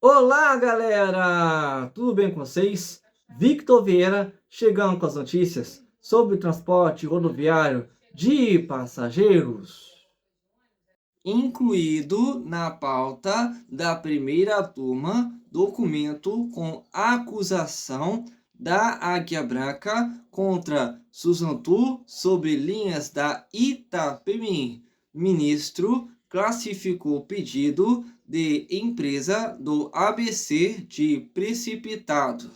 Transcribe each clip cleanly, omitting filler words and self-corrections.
Olá, galera! Tudo bem com vocês? Victor Vieira chegando com as notícias sobre o transporte rodoviário de passageiros. Incluído na pauta da primeira turma, documento com acusação da Águia Branca contra Suzantur sobre linhas da Itapemirim. Ministro classificou pedido de empresa do ABC de precipitado.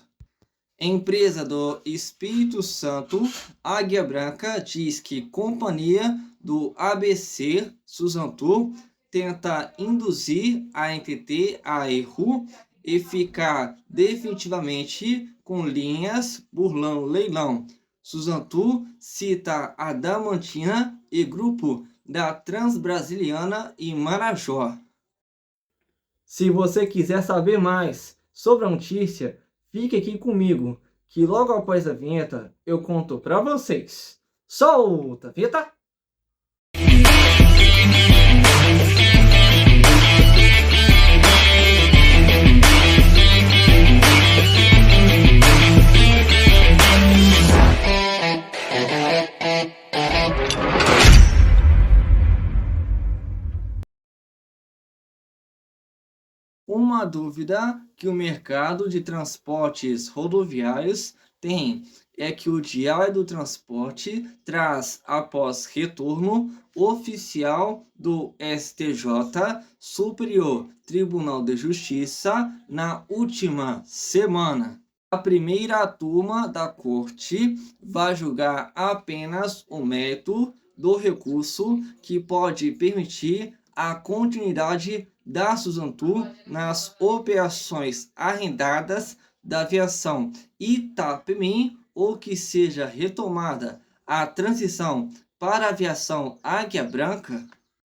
Empresa do Espírito Santo, Águia Branca diz que companhia do ABC Suzantur tenta induzir a NTT a erro e ficar definitivamente com linhas burlando leilão. Suzantur cita a Damantina e grupo da Transbrasiliana e Marajó. Se você quiser saber mais sobre a notícia, fique aqui comigo, que logo após a vinheta eu conto para vocês. Solta a vinheta! Uma dúvida que o mercado de transportes rodoviários tem é que o Diário do Transporte traz após retorno oficial do STJ, Superior Tribunal de Justiça, na última semana. A primeira turma da Corte vai julgar apenas o mérito do recurso que pode permitir a continuidade da Suzantur nas operações arrendadas da aviação Itapemirim ou que seja retomada a transição para a aviação Águia Branca,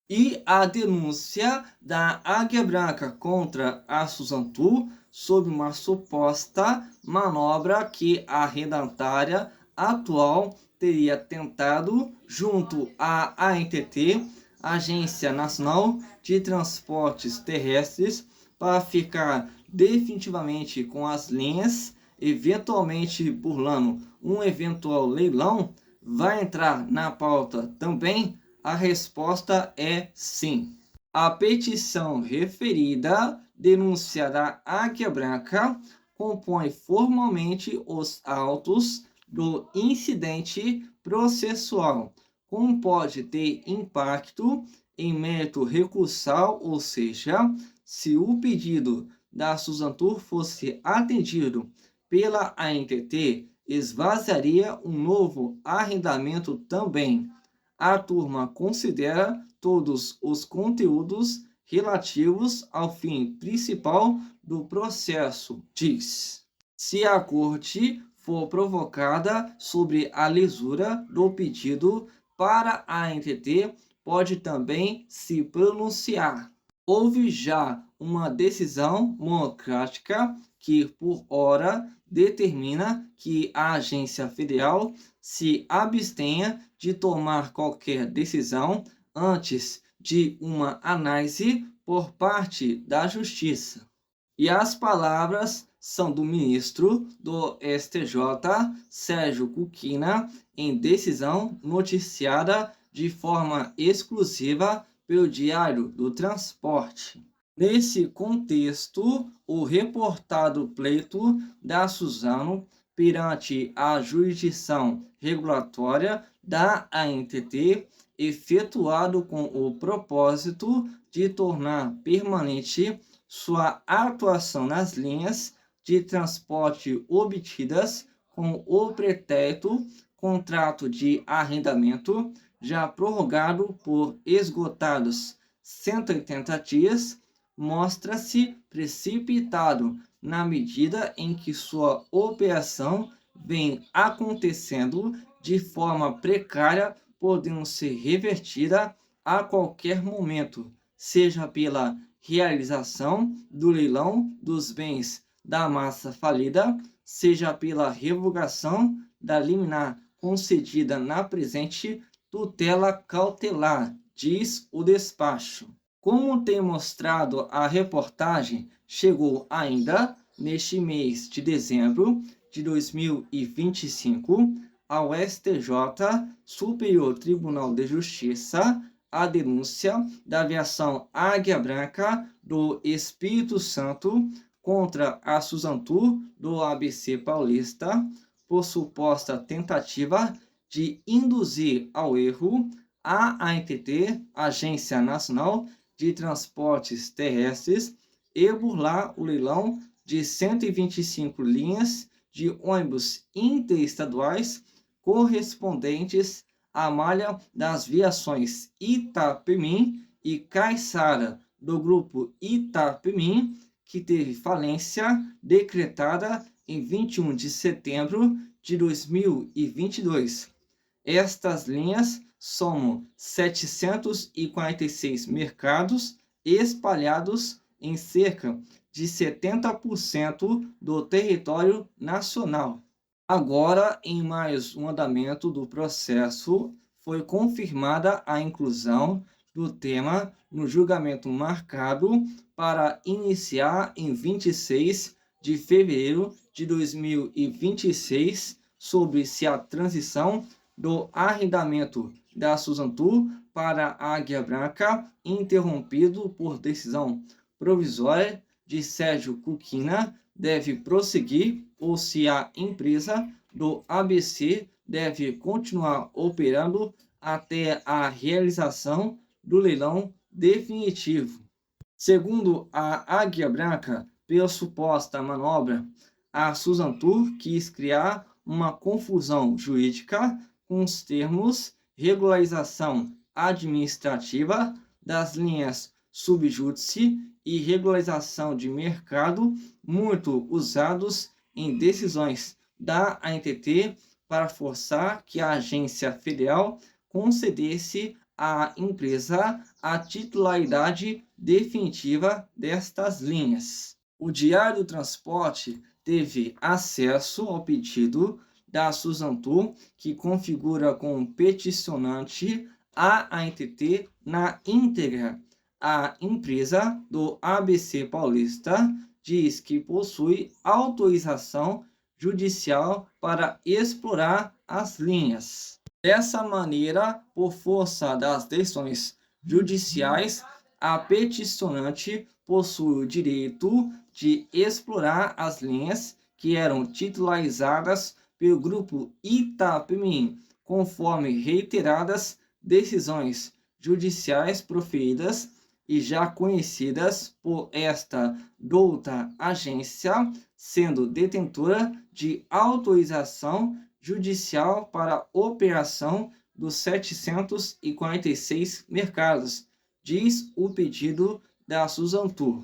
e a denúncia da Águia Branca contra a Suzantur sobre uma suposta manobra que a arrendatária atual teria tentado junto à ANTT, Agência Nacional de Transportes Terrestres, para ficar definitivamente com as linhas, eventualmente burlando um eventual leilão. Vai entrar na pauta também? A resposta é sim. A petição referida, denúncia da Águia Branca, compõe formalmente os autos do incidente processual, como pode ter impacto em mérito recursal, ou seja, se o pedido da Suzantur fosse atendido pela ANTT, esvaziaria um novo arrendamento também. A turma considera todos os conteúdos relativos ao fim principal do processo, diz. Se a corte for provocada sobre a lisura do pedido para a ANTT, pode também se pronunciar. Houve já uma decisão monocrática que, por hora, determina que a agência federal se abstenha de tomar qualquer decisão antes de uma análise por parte da Justiça. E as palavras são do ministro do STJ, Sérgio Cuquina, em decisão noticiada de forma exclusiva pelo Diário do Transporte. Nesse contexto, o reportado pleito da Suzano perante a jurisdição regulatória da ANTT, efetuado com o propósito de tornar permanente sua atuação nas linhas de transporte obtidas com o pretérito contrato de arrendamento já prorrogado por esgotados 180 dias, mostra-se precipitado na medida em que sua operação vem acontecendo de forma precária, podendo ser revertida a qualquer momento, seja pela realização do leilão dos bens da massa falida, seja pela revogação da liminar concedida na presente tutela cautelar, diz o despacho. Como tem mostrado a reportagem, chegou ainda neste mês de dezembro de 2025 ao STJ, Superior Tribunal de Justiça, a denúncia da aviação Águia Branca do Espírito Santo contra a Suzantur do ABC Paulista por suposta tentativa de induzir ao erro a ANTT, Agência Nacional de Transportes Terrestres, e burlar o leilão de 125 linhas de ônibus interestaduais correspondentes à malha das viações Itapemirim e Caiçara do grupo Itapemirim, que teve falência decretada em 21 de setembro de 2022. Estas linhas somam 746 mercados espalhados em cerca de 70% do território nacional. Agora, em mais um andamento do processo, foi confirmada a inclusão do tema no julgamento marcado para iniciar em 26 de fevereiro de 2026, sobre se a transição do arrendamento da Suzantur para a Águia Branca, interrompido por decisão provisória de Sérgio Cuquina, deve prosseguir ou se a empresa do ABC deve continuar operando até a realização do leilão definitivo. Segundo a Águia Branca, pela suposta manobra, a Suzantur quis criar uma confusão jurídica com os termos regularização administrativa das linhas subjúdice e regularização de mercado, muito usados em decisões da ANTT para forçar que a agência federal concedesse à empresa a titularidade definitiva destas linhas. O Diário do Transporte teve acesso ao pedido da Suzantur, que configura como peticionante a ANTT na íntegra. A empresa do ABC Paulista diz que possui autorização judicial para explorar as linhas. Dessa maneira, por força das decisões judiciais, a peticionante possui o direito de explorar as linhas que eram titularizadas pelo grupo Itapemirim, conforme reiteradas decisões judiciais proferidas e já conhecidas por esta douta agência, sendo detentora de autorização judicial para operação dos 746 mercados, diz o pedido da Suzantur.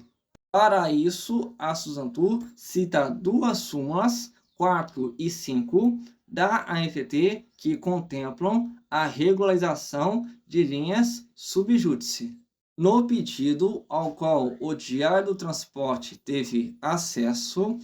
Para isso, a Suzantur cita duas súmulas, 4 e 5, da ANTT, que contemplam a regularização de linhas subjúdice. No pedido ao qual o Diário do Transporte teve acesso,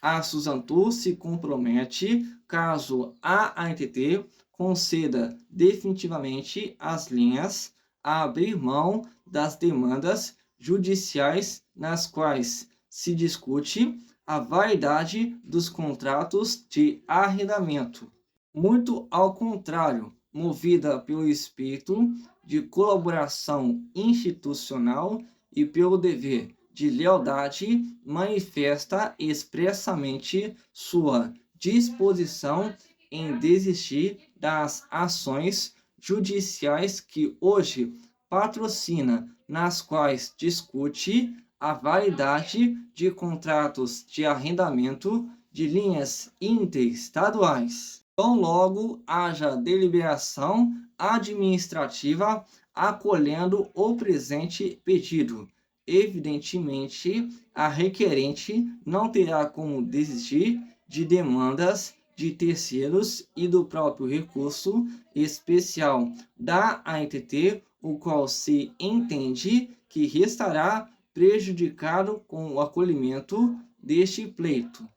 a Suzantur se compromete, caso a ANTT conceda definitivamente as linhas, a abrir mão das demandas judiciais nas quais se discute a validade dos contratos de arrendamento. Muito ao contrário, movida pelo espírito de colaboração institucional e pelo dever de lealdade, manifesta expressamente sua disposição em desistir das ações judiciais que hoje patrocina, nas quais discute a validade de contratos de arrendamento de linhas interestaduais. Tão logo haja deliberação administrativa acolhendo o presente pedido, evidentemente, a requerente não terá como desistir de demandas de terceiros e do próprio recurso especial da ANTT, o qual se entende que restará prejudicado com o acolhimento deste pleito.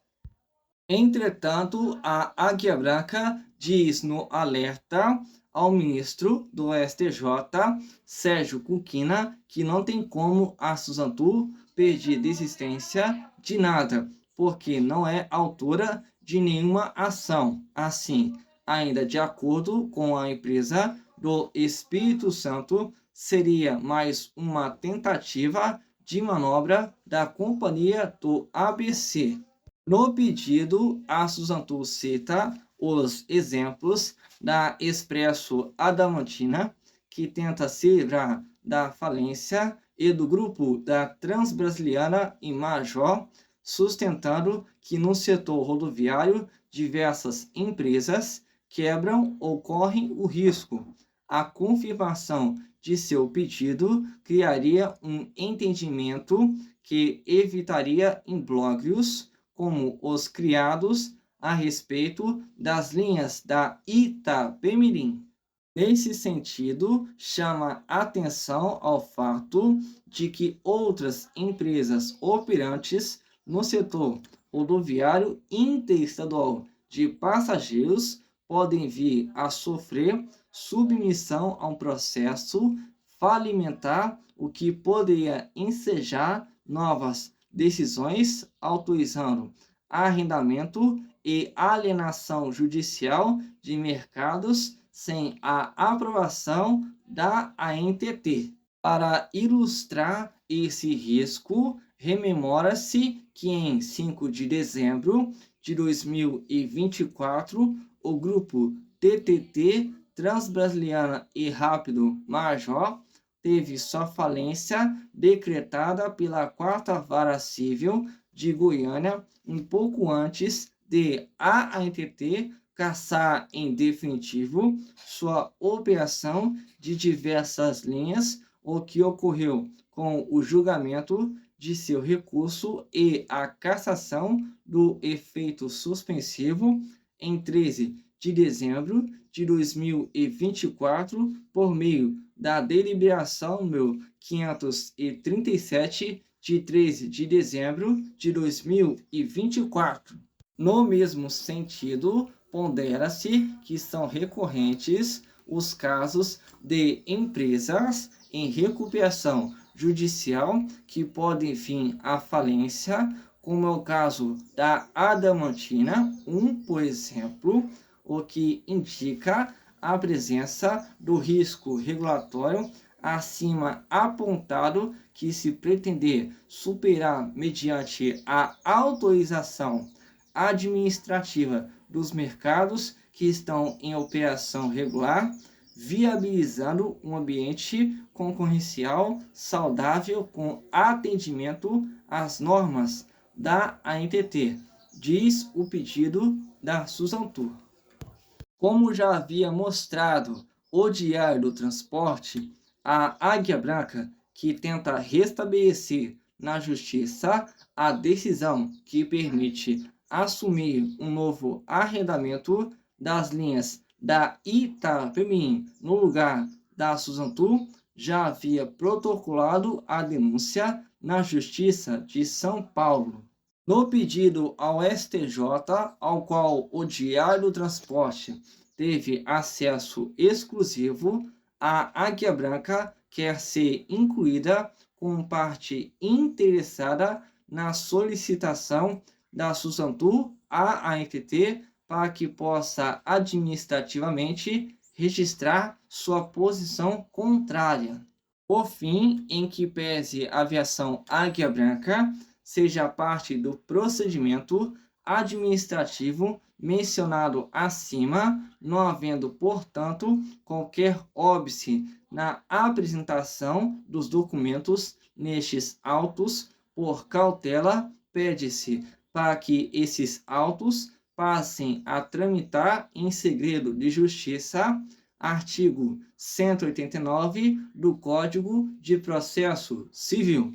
Entretanto, a Águia Branca diz no alerta ao ministro do STJ, Sérgio Cuquina, que não tem como a Suzano pedir desistência de nada, porque não é autora de nenhuma ação. Assim, ainda de acordo com a empresa do Espírito Santo, seria mais uma tentativa de manobra da companhia do ABC. No pedido, a Suzano cita os exemplos da Expresso Adamantina, que tenta se livrar da falência, e do grupo da Transbrasiliana em Major, sustentando que no setor rodoviário diversas empresas quebram ou correm o risco. A confirmação de seu pedido criaria um entendimento que evitaria imbróglios como os criados a respeito das linhas da Itapemirim. Nesse sentido, chama atenção ao fato de que outras empresas operantes no setor rodoviário interestadual de passageiros podem vir a sofrer submissão a um processo falimentar, o que poderia ensejar novas decisões autorizando arrendamento e alienação judicial de mercados sem a aprovação da ANTT. Para ilustrar esse risco, rememora-se que em 5 de dezembro de 2024, o grupo TTT Transbrasiliana e Rápido Major teve sua falência decretada pela 4ª Vara Civil de Goiânia, um pouco antes de a ANTT cassar em definitivo sua operação de diversas linhas, o que ocorreu com o julgamento de seu recurso e a cassação do efeito suspensivo em 13 de dezembro de 2024, por meio da deliberação número 537, de 13 de dezembro de 2024. No mesmo sentido, pondera-se que são recorrentes os casos de empresas em recuperação judicial que podem vir à falência, como é o caso da Adamantina, por exemplo, o que indica a presença do risco regulatório acima apontado, que se pretender superar mediante a autorização administrativa dos mercados que estão em operação regular, viabilizando um ambiente concorrencial saudável com atendimento às normas da ANTT, diz o pedido da Suzano. Como já havia mostrado o Diário do Transporte, a Águia Branca, que tenta restabelecer na Justiça a decisão que permite assumir um novo arrendamento das linhas da Itapemirim no lugar da Suzano, já havia protocolado a denúncia na Justiça de São Paulo. No pedido ao STJ, ao qual o Diário do Transporte teve acesso exclusivo, a Águia Branca quer ser incluída como parte interessada na solicitação da Suzano à ANTT para que possa administrativamente registrar sua posição contrária. Por fim, em que pese a aviação Águia Branca seja parte do procedimento administrativo mencionado acima, não havendo, portanto, qualquer óbice na apresentação dos documentos nestes autos, por cautela, pede-se para que esses autos passem a tramitar em segredo de justiça, artigo 189 do Código de Processo Civil.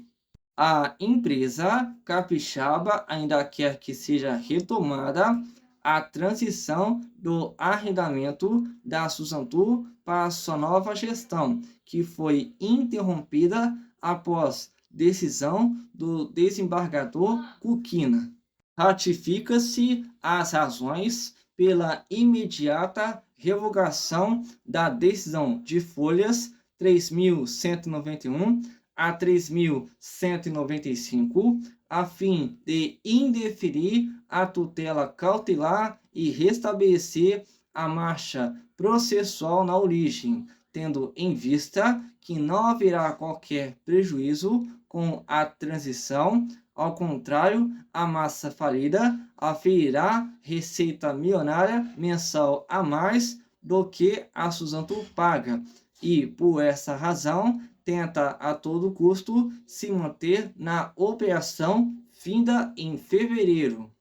A empresa capixaba ainda quer que seja retomada a transição do arrendamento da Suzano para sua nova gestão, que foi interrompida após decisão do desembargador Cuquina. Ratifica-se as razões pela imediata revogação da decisão de folhas 3.191 a 3.195, a fim de indeferir a tutela cautelar e restabelecer a marcha processual na origem, tendo em vista que não haverá qualquer prejuízo com a transição. Ao contrário, a massa falida aferirá receita milionária mensal a mais do que a Suzano paga e, por essa razão, tenta a todo custo se manter na operação finda em fevereiro.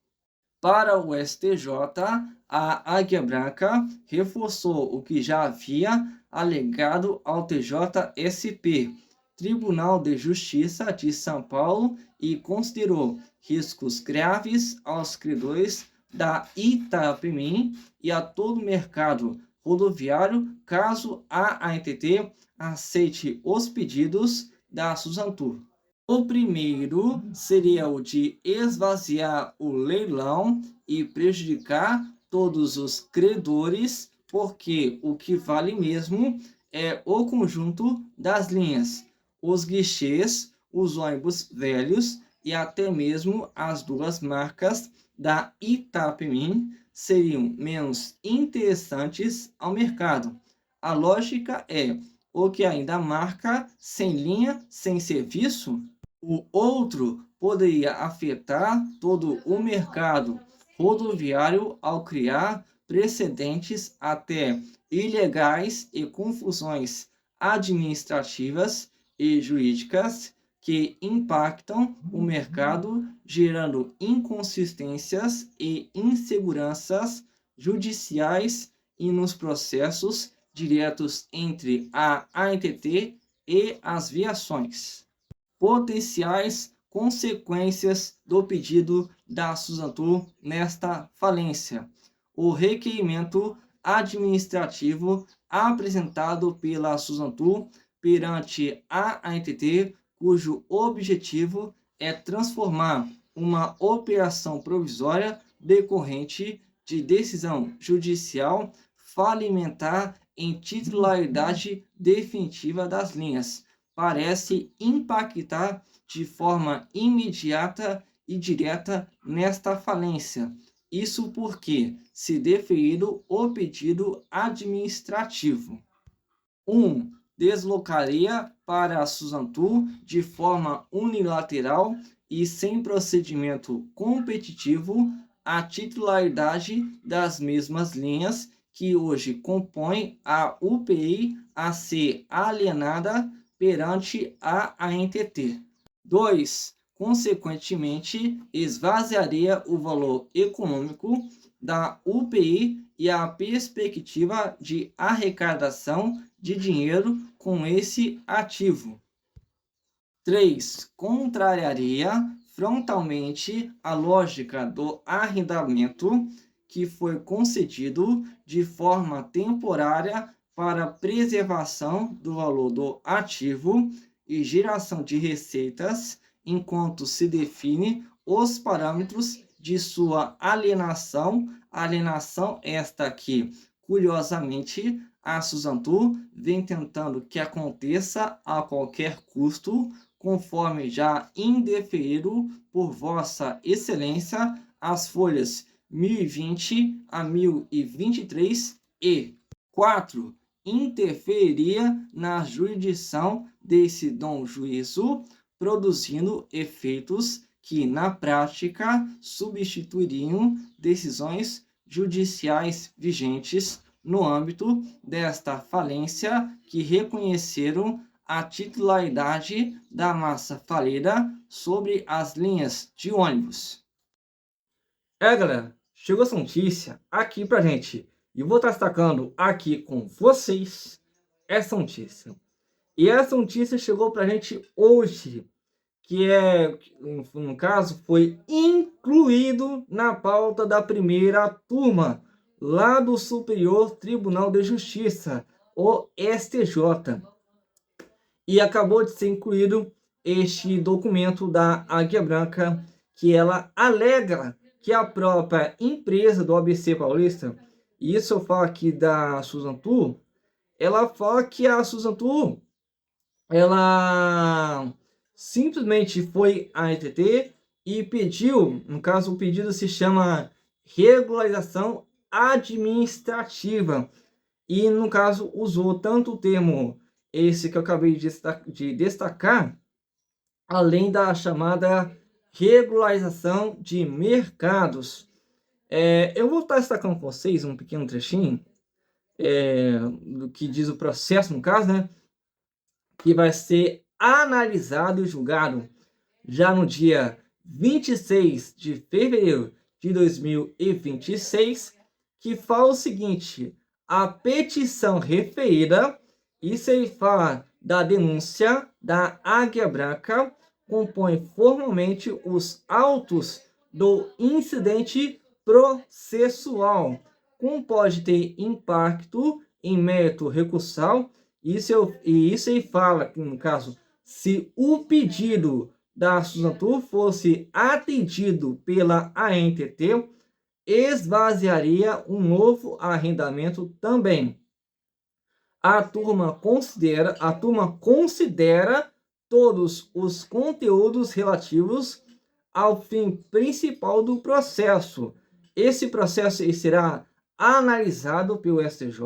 Para o STJ, a Águia Branca reforçou o que já havia alegado ao TJSP, Tribunal de Justiça de São Paulo, e considerou riscos graves aos credores da Itapemirim e a todo o mercado rodoviário caso a ANTT aceite os pedidos da Suzano. O primeiro seria o de esvaziar o leilão e prejudicar todos os credores, porque o que vale mesmo é o conjunto das linhas, os guichês, os ônibus velhos e até mesmo as duas marcas da Itapemirim seriam menos interessantes ao mercado. A lógica é: o que ainda marca sem linha, sem serviço? O outro poderia afetar todo o mercado rodoviário ao criar precedentes até ilegais e confusões administrativas e jurídicas que impactam o mercado, gerando inconsistências e inseguranças judiciais e nos processos diretos entre a ANTT e as viações. Potenciais consequências do pedido da Suzano nesta falência. O requerimento administrativo apresentado pela Suzano perante a ANTT, cujo objetivo é transformar uma operação provisória decorrente de decisão judicial falimentar em titularidade definitiva das linhas, parece impactar de forma imediata e direta nesta falência. Isso porque se deferido o pedido administrativo. 1. Deslocaria para a Suzano de forma unilateral e sem procedimento competitivo a titularidade das mesmas linhas que hoje compõem a UPI a ser alienada perante a ANTT. 2. Consequentemente, esvaziaria o valor econômico da UPI e a perspectiva de arrecadação de dinheiro com esse ativo. 3. Contrariaria frontalmente a lógica do arrendamento que foi concedido de forma temporária para preservação do valor do ativo e geração de receitas, enquanto se define os parâmetros de sua alienação esta que, curiosamente, a Suzano vem tentando que aconteça a qualquer custo, conforme já indeferido por Vossa Excelência as folhas 1020 a 1023 e 4. Interferiria na jurisdição desse dom juízo, produzindo efeitos que, na prática, substituiriam decisões judiciais vigentes no âmbito desta falência que reconheceram a titularidade da massa falida sobre as linhas de ônibus. Galera, chegou essa notícia aqui pra gente. E vou estar destacando aqui com vocês essa notícia. E essa notícia chegou pra gente hoje, que no caso, foi incluído na pauta da primeira turma, lá do Superior Tribunal de Justiça, o STJ. E acabou de ser incluído este documento da Águia Branca, que ela alega que a própria empresa do ABC Paulista, e isso eu falo aqui da Susan Tu, ela fala que a Susan Tu, ela simplesmente foi à NTT e pediu, no caso o pedido se chama regularização administrativa, e no caso usou tanto o termo esse que eu acabei de destacar, além da chamada regularização de mercados. Eu vou estar destacando com vocês um pequeno trechinho do que diz o processo, no caso, né, que vai ser analisado e julgado já no dia 26 de fevereiro de 2026, que fala o seguinte: a petição referida, isso ele fala da denúncia da Águia Branca, compõe formalmente os autos do incidente processual, como pode ter impacto em mérito recursal. Isso ele fala que, no caso, se o pedido da Susan Tu fosse atendido pela ANTT, esvaziaria um novo arrendamento também. A turma considera todos os conteúdos relativos ao fim principal do processo. Esse processo será analisado pelo STJ,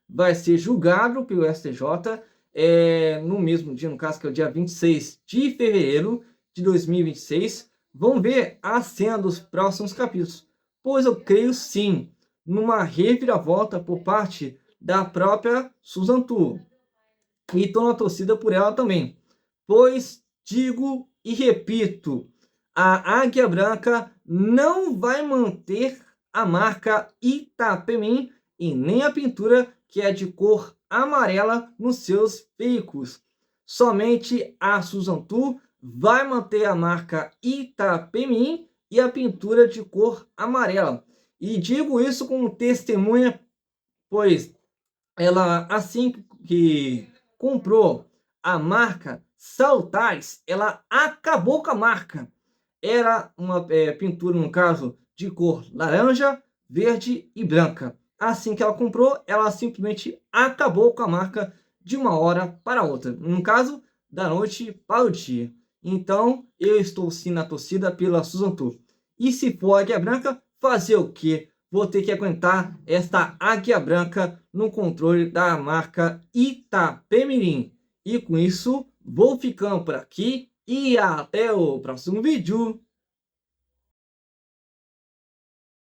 vai ser julgado pelo STJ no mesmo dia, no caso que é o dia 26 de fevereiro de 2026. Vamos ver a cena dos próximos capítulos, pois eu creio sim numa reviravolta por parte da própria Susan Tu, e estou na torcida por ela também, pois digo e repito, a Águia Branca não vai manter a marca Itapemirim e nem a pintura que é de cor amarela nos seus veículos. Somente a Susan Tu vai manter a marca Itapemirim e a pintura de cor amarela. E digo isso como testemunha, pois ela, assim que comprou a marca Saltares, ela acabou com a marca. Era uma pintura, no caso, de cor laranja, verde e branca. Assim que ela comprou, ela simplesmente acabou com a marca de uma hora para outra. No caso, da noite para o dia. Então, eu estou sim na torcida pela Susan Tu. E se for a Águia Branca, fazer o quê? Vou ter que aguentar esta Águia Branca no controle da marca Itapemirim. E com isso, vou ficando por aqui e até o próximo vídeo.